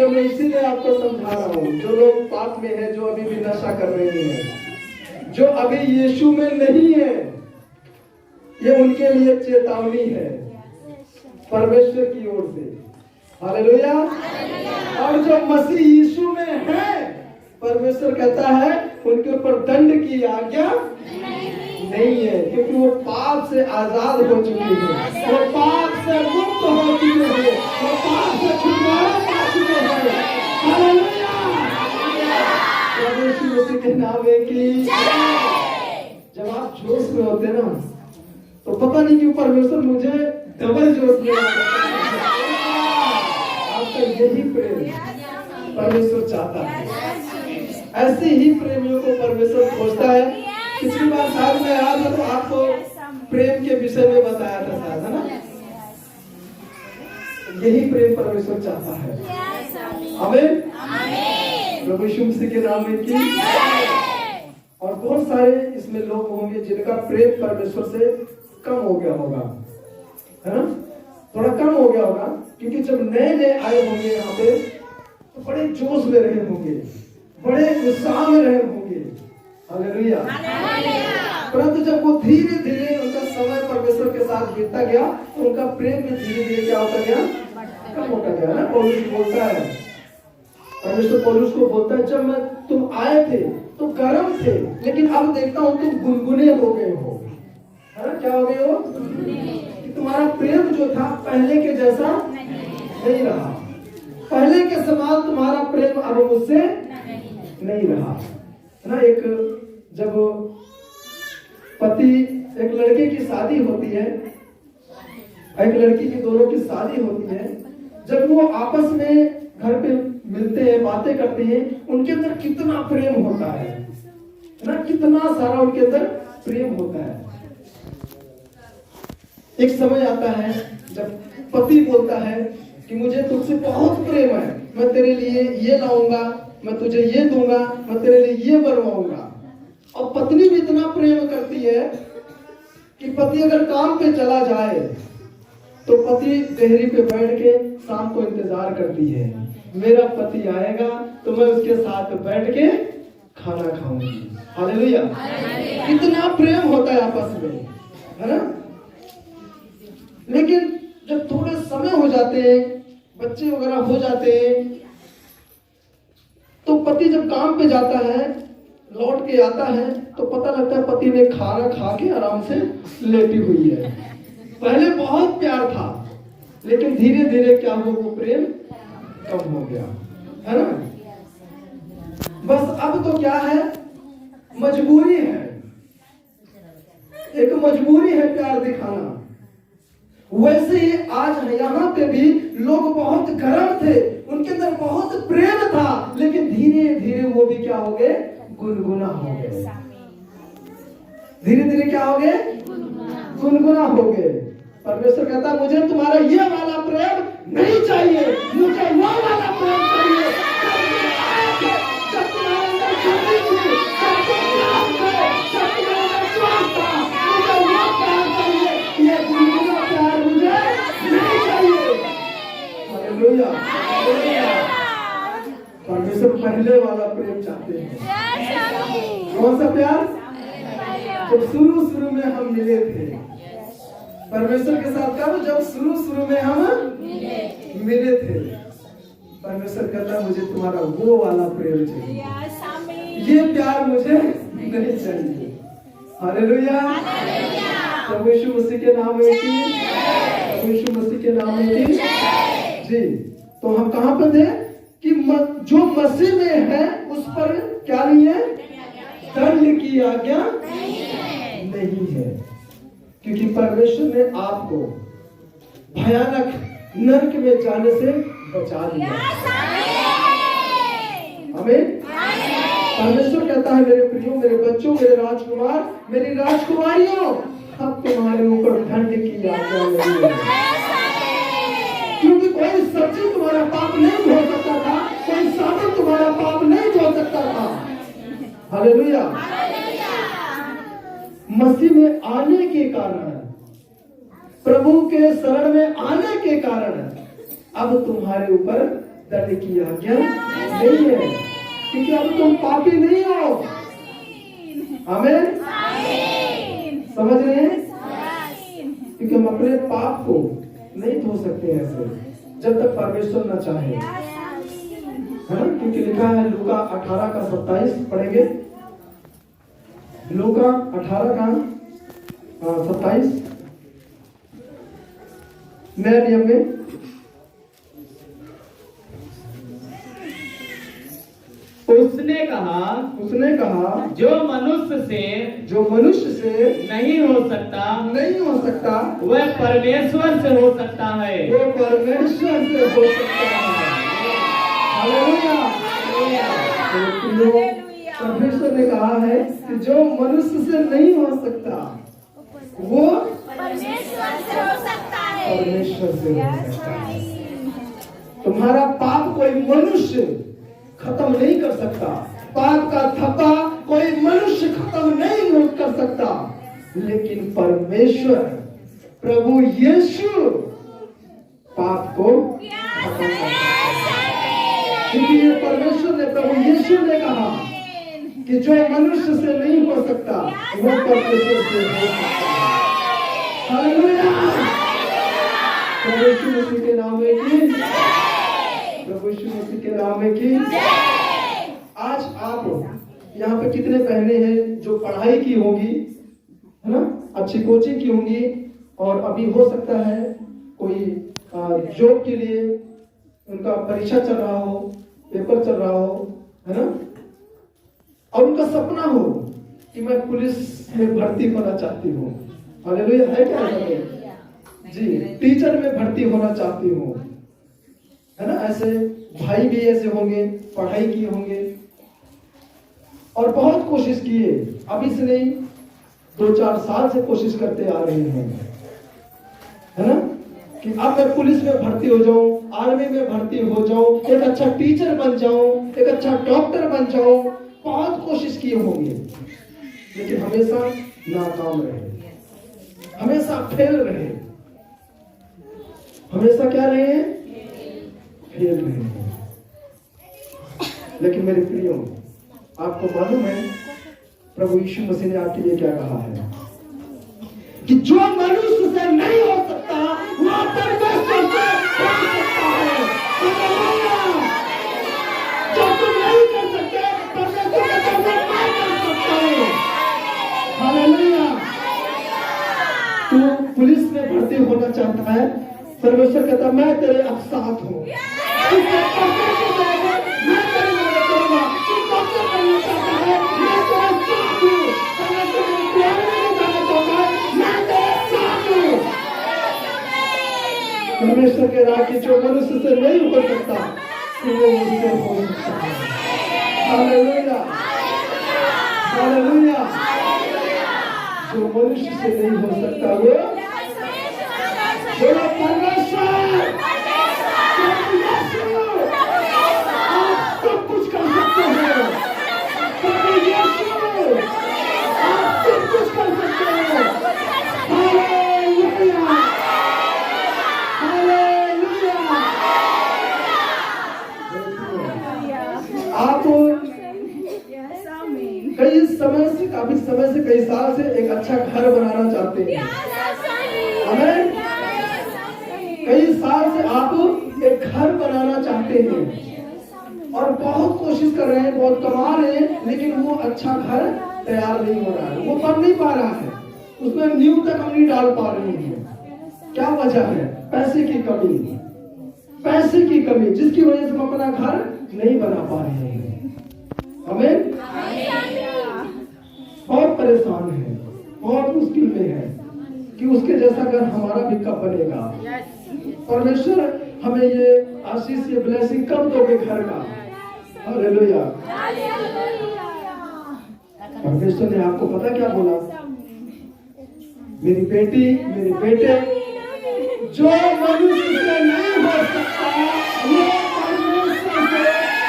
ये मैं इसीलिए आपको समझा रहा हूँ, जो लोग पाप में है, जो अभी भी नशा कर रहे हैं, जो अभी यीशु में नहीं है, ये उनके लिए चेतावनी है परमेश्वर की ओर से। हालेलुया। और जो मसीह यीशु में है, परमेश्वर कहता है उनके ऊपर दंड की आज्ञा नहीं है, क्योंकि वो पाप से आजाद हो चुकी है, वो पाप से मुक्त हो चुके हैं, वो पाप से छुटकारा पा चुके हैं। हालेलुया। प्रभु यीशु मसीह के नाम में की। जब आप जोश में होते हैं ना, तो पता नहीं क्यों परमेश्वर मुझे डबल जोश में आपका यही प्रेम परमेश्वर चाहता है। ऐसे ही प्रेमियों को परमेश्वर खोजता है। पिछली बार साल में याद है तो आपको प्रेम के विषय में बताया था शायद, है ना? यही प्रेम परमेश्वर चाहता है। आमीन। प्रभु यीशु मसीह के नाम में की। और बहुत सारे इसमें लोग होंगे जिनका प्रेम परमेश्वर से कम हो गया होगा, है ना? थोड़ा कम हो गया होगा, क्योंकि जब नए नए आए होंगे यहाँ पे तो बड़े जोश में रहे होंगे, बड़े उत्साह में रहे होंगे। हालेलुया। परंतु जब वो धीरे धीरे उनका समय परमेश्वर के साथ बीतता गया तो उनका प्रेम भी धीरे धीरे क्या होता गया, कम होता गया ना। पौलुस बोलता है, परमेश्वर पौलुस को बोलता है, जब मैं तुम आए थे तो गर्म थे, लेकिन अब देखता हूँ तुम गुनगुने हो गए हो। है ना? क्या हो गए हो? कि तुम्हारा प्रेम जो था पहले के जैसा नहीं रहा, पहले के समान तुम्हारा प्रेम अब मुझसे नहीं रहा, है ना? एक जब पति एक लड़के की शादी होती है, एक लड़की की, दोनों की शादी होती है, जब वो आपस में घर पे मिलते हैं, बातें करते हैं, उनके अंदर कितना प्रेम होता है ना, कितना सारा उनके अंदर प्रेम होता है। एक समय आता है जब पति बोलता है कि मुझे तुझसे बहुत प्रेम है, मैं तेरे लिए ये लाऊंगा, मैं तुझे ये दूंगा, मैं तेरे लिए ये बनवाऊंगा। और पत्नी भी इतना प्रेम करती है कि पति अगर काम पे चला जाए तो पति देहरी पे बैठ के शाम को इंतजार करती है, मेरा पति आएगा तो मैं उसके साथ बैठ के खाना खाऊंगी। हालेलुया। कितना प्रेम होता है आपस में, है ना? लेकिन जब थोड़े समय हो जाते हैं, बच्चे वगैरह हो जाते हैं, तो पति जब काम पे जाता है, लौट के आता है, तो पता लगता है पति ने खाना खा के आराम से लेटी हुई है। पहले बहुत प्यार था, लेकिन धीरे धीरे क्या हुआ, वो प्रेम कम हो गया, है ना? बस अब तो क्या है, मजबूरी है, एक मजबूरी है प्यार दिखाना। वैसे ही आज यहाँ पे भी लोग बहुत गर्म थे, उनके अंदर बहुत प्रेम था, लेकिन धीरे धीरे वो भी क्या हो गए, गुनगुना हो गए। धीरे धीरे क्या हो गए, गुनगुना हो गए। परमेश्वर कहता मुझे तुम्हारा ये वाला प्रेम नहीं चाहिए, मुझे वो वाला प्रेम चाहिए। परमेश्वर पहले वाला प्रेम चाहते हैं। कौन सा प्यार? जब शुरू में हम मिले थे परमेश्वर के साथ, कब? जब शुरू में हम मिले थे। परमेश्वर कहता मुझे तुम्हारा वो वाला प्रेम चाहिए, ये प्यार मुझे नहीं चाहिए। हालेलुया। प्रभु यीशु मसीह के नाम में की, प्रभु यीशु मसीह के नाम में की जी। तो हम कहाँ पर थे कि जो मसीह में है उस पर क्या नहीं है, दंड की आज्ञा नहीं है, क्योंकि परमेश्वर ने आपको भयानक नरक में जाने से बचा लिया। आमीन। परमेश्वर कहता है मेरे प्रियो, मेरे बच्चों, मेरे राजकुमार, मेरी राजकुमारियों, अब तुम्हारे ऊपर दंड की आज्ञा नहीं है, क्योंकि कोई सच्ची तुम्हारा पाप नहीं धो सकता था, कोई साबित तुम्हारा पाप नहीं धो सकता था। हालेलुया। मसीह में आने के कारण, प्रभु के शरण में आने के कारण अब तुम्हारे ऊपर डरने की आज्ञा नहीं है, क्योंकि अब तुम पापी नहीं हो। आमीन, समझ रहे हैं? क्योंकि हम अपने पाप को नहीं धो सकते ऐसे जब तक परमेश्वर न चाहे, है ना? क्योंकि लिखा है लूका 18 का 27 पढ़ेंगे। लूका 18 का 27 नए नियम में। उसने कहा जो मनुष्य से नहीं हो सकता वह परमेश्वर से हो सकता है। वो परमेश्वर से हो सकता है। हालेलुया। परमेश्वर ने कहा है कि जो मनुष्य से नहीं हो सकता वो परमेश्वर से हो सकता है। परमेश्वर से हो सकता है। तुम्हारा पाप कोई मनुष्य खत्म नहीं कर सकता, पाप का थप्पा कोई मनुष्य खत्म नहीं कर सकता, लेकिन परमेश्वर प्रभु यीशु पाप को खत्म कर सकता है। क्योंकि ये परमेश्वर ने, प्रभु यीशु ने कहा कि जो मनुष्य से नहीं हो सकता वो परमेश्वर से हो सकता है। हालेलुया। प्रभु यीशु मसीह के नाम में की, प्रभु यीशु मसीह के नाम में की। आज आप यहाँ पे कितने बहनें हैं जो पढ़ाई की होंगी, है ना, अच्छी कोचिंग की होंगी, और अभी हो सकता है कोई जॉब के लिए उनका परीक्षा चल रहा हो, पेपर चल रहा हो, है ना, और उनका सपना हो कि मैं पुलिस में भर्ती होना चाहती हूँ। हालेलुया। है क्या जी? टीचर में भर्ती होना चाहती हूँ, है ना। ऐसे भाई भी ऐसे होंगे, पढ़ाई किए होंगे और बहुत कोशिश किए, अभी से नहीं 2-4 साल से कोशिश करते आ रहे हैं, है ना, कि अब मैं पुलिस में भर्ती हो जाऊं, आर्मी में भर्ती हो जाऊं, एक अच्छा टीचर बन जाऊं, एक अच्छा डॉक्टर बन जाऊं। बहुत कोशिश किए होंगे, लेकिन हमेशा नाकाम रहे, हमेशा फेल रहे, हमेशा क्या रहे? फेल रहे। लेकिन मेरे प्रियो, आपको मालूम है प्रभु यीशु मसीह ने आपके लिए क्या कहा है कि जो मनुष्य से नहीं हो सकता वो परमेश्वर से हो सकता है। जो तुम नहीं कर सकते परमेश्वर का तुम नहीं कर सकते। हालेलुया। तू पुलिस में भर्ती होना चाहता है, परमेश्वर कहता मैं तेरे अब साथ हूँ। परमेश्वर के राह की जो मनुष्य से नहीं हो सकता वो मुझसे हो सकता है। Hallelujah, hallelujah. जो मनुष्य से नहीं हो सकता वो परमेश्वर। आप सब कुछ कर सकते हैं, प्रभु यीशु आप सब कुछ कर सकते हैं। Hallelujah, hallelujah. आप कई समय से, काफी समय से, कई साल से एक अच्छा घर बनाना चाहते हैं। आमीन। कई साल से आप एक घर बनाना चाहते हैं और बहुत कोशिश कर रहे हैं, बहुत कमा रहे हैं, लेकिन वो अच्छा घर तैयार नहीं हो रहा है, वो बन नहीं पा रहा है, उसमें नींव तक हम नहीं डाल पा रहे हैं। क्या वजह है? पैसे की कमी, पैसे की कमी, जिसकी वजह से हम अपना घर नहीं बना पा रहे हैं। हमें बहुत परेशान है, बहुत मुश्किल में है कि उसके जैसा घर हमारा भी कब बनेगा। परमेश्वर हमें ये आशीष, ये ब्लेसिंग कब दोगे घर का? हालेलुया। परमेश्वर ने आपको पता क्या बोला? मेरी बेटी, मेरे बेटे, जो मनुष्य से नहीं हो सकता वो परमेश्वर से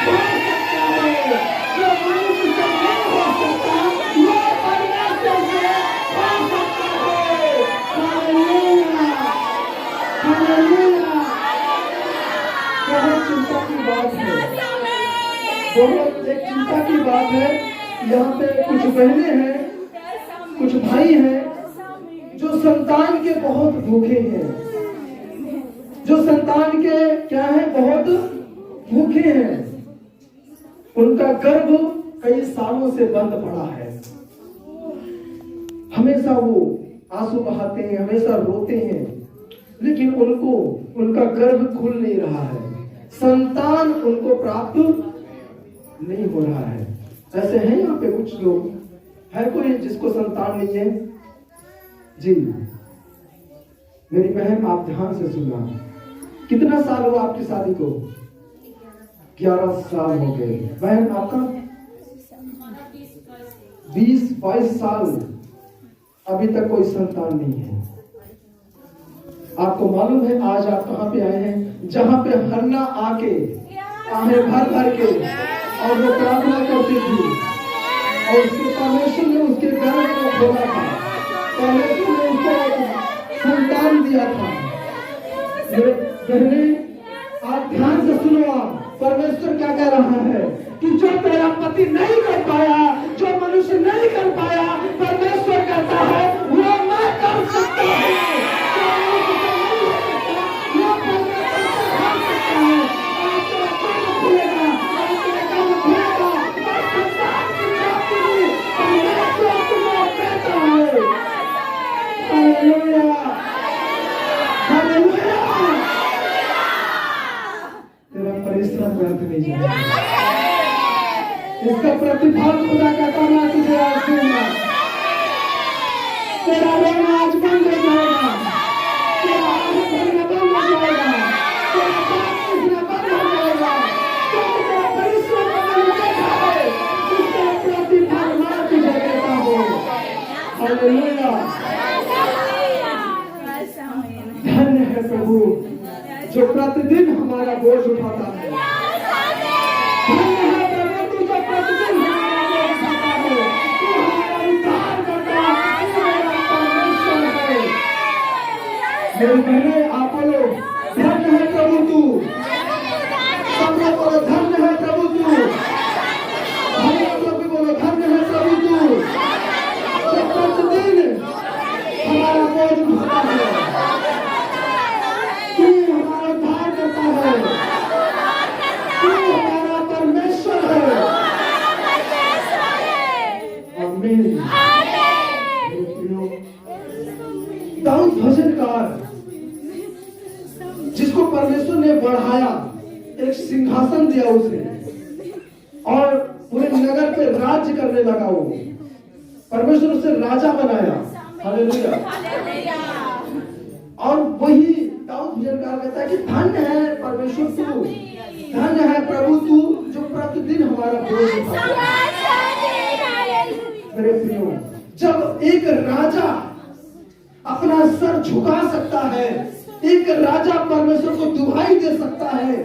हो सकता है। जो मनुष्य से नहीं हो सकता वो परमेश्वर से हो सकता है। Hallelujah, hallelujah. बहुत चिंता की बात बहुत एक चिंता की बात है, यहाँ पे कुछ बहनें हैं, कुछ भाई हैं जो संतान के बहुत भूखे हैं, जो संतान के क्या है, बहुत भूखे हैं। उनका गर्भ कई सालों से बंद पड़ा है, हमेशा वो आंसू बहाते हैं, हमेशा रोते हैं, लेकिन उनको उनका गर्भ खुल नहीं रहा है, संतान उनको प्राप्त नहीं हो रहा है। ऐसे हैं यहाँ पे कुछ लोग, है कोई जिसको संतान नहीं है? जी मेरी बहन, आप ध्यान से सुनना। कितना साल हुआ आपकी शादी को? 11 साल हो गए। बहन आपका 20-22 साल, अभी तक कोई संतान नहीं है। आपको मालूम है आज आप कहाँ पे आए हैं? जहाँ पे हन्ना आके आहे भर भर के और वो प्रार्थना करती थी और उसके परमेश्वर ने उसके गर्भ को खोला था, परमेश्वर ने उसको संतान दिया था। मेरे बहने, आप ध्यान से सुनो। आप परमेश्वर क्या कह रहा है कि जो तेरा पति नहीं कर पाया, जो मनुष्य नहीं कर पाया, परमेश्वर कहता है वो मैं कर सकता हूँ। तेरा परिश्रम व्यर्थ नहीं जाएगा, इसका प्रतिफल खुदा कहता मैं तुझे आज दूंगा। तेरा रोना आज बंद हो जाएगा, तेरा आंसू बहना बंद हो जाएगा, तेरा बात पूछना बंद हो जाएगा। तो तेरा परिश्रम का मैंने देखा है, इसका प्रतिफल मैं तुझे देता हूँ। हालेलुया। धन्य है प्रभु जो प्रतिदिन हमारा बोझ उठाता है। धन्य है प्रभु तू जो प्रतिदिन हमारा बोझ उठाता है, तू हमारा उद्धार करता है, तू हमारा परमेश्वर है। मेरी बहनें, आप बोलो धन्य है प्रभु तू। सब लोग बोलो धन्य है प्रभु तू। हम लोग भी बोलो धन्य है प्रभु तू जो प्रतिदिन हमारा बोझ उठाता है, तू हमारा उद्धार करता है, तू हमारा परमेश्वर है। आमीन। दाऊद भजनकार, जिसको परमेश्वर ने बढ़ाया, एक सिंहासन दिया उसे और पूरे नगर पे राज्य करने लगा। वो परमेश्वर उसे राजा बनाया। हालेलुया। और वही दाऊद भजनकार कहता है कि धन्य है परमेश्वर तू, धन्य है प्रभु तू जो प्रतिदिन हमारा बोझ उठाता है। मेरे प्रियो, जब एक राजा अपना सर झुका सकता है, एक राजा परमेश्वर को दुहाई दे सकता है,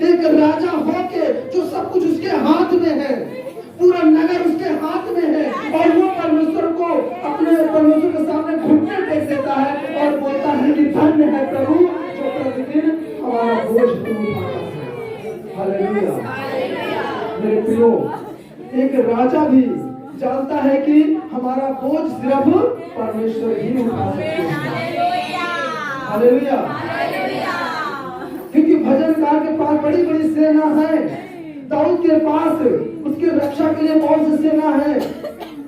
एक राजा होके जो सब कुछ उसके हाथ में है, पूरा नगर उसके हाथ में है, और वो परमेश्वर को अपने परमेश्वर के सामने घुटने टेक देता है और बोलता है कि धन्य है प्रभु जो प्रतिदिन हमारा बोझ उठाता है। हालेलुया। मेरे प्रियो, एक राजा भी जानता है कि हमारा बोझ सिर्फ परमेश्वर ही उठा सकते हैं। हालेलुया। क्योंकि भजनकार के पास बड़ी बड़ी सेना है, दाऊद के पास उसके रक्षा के लिए बहुत सी सेना है,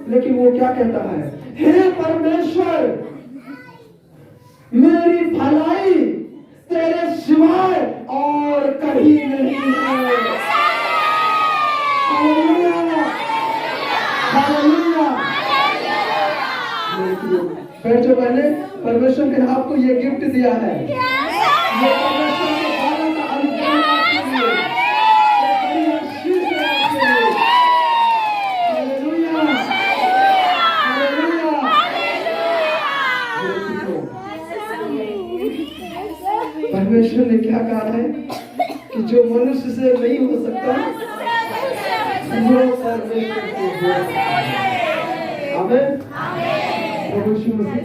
लेकिन वो क्या कहता है? हे परमेश्वर, मेरी भलाई तेरे सिवाय और कहीं नहीं है। Hallelujah, hallelujah. बैठो बहने, परमेश्वर ने आपको ये गिफ्ट दिया है, ये परमेश्वर के द्वारा का अनुग्रह आपके लिए, ये बड़ी आशीष है आपके लिए। Hallelujah, hallelujah. परमेश्वर ने क्या कहा है कि जो मनुष्य से नहीं हो सकता वो परमेश्वर से हो सकता है। आमीन। प्रभु यीशु मसीह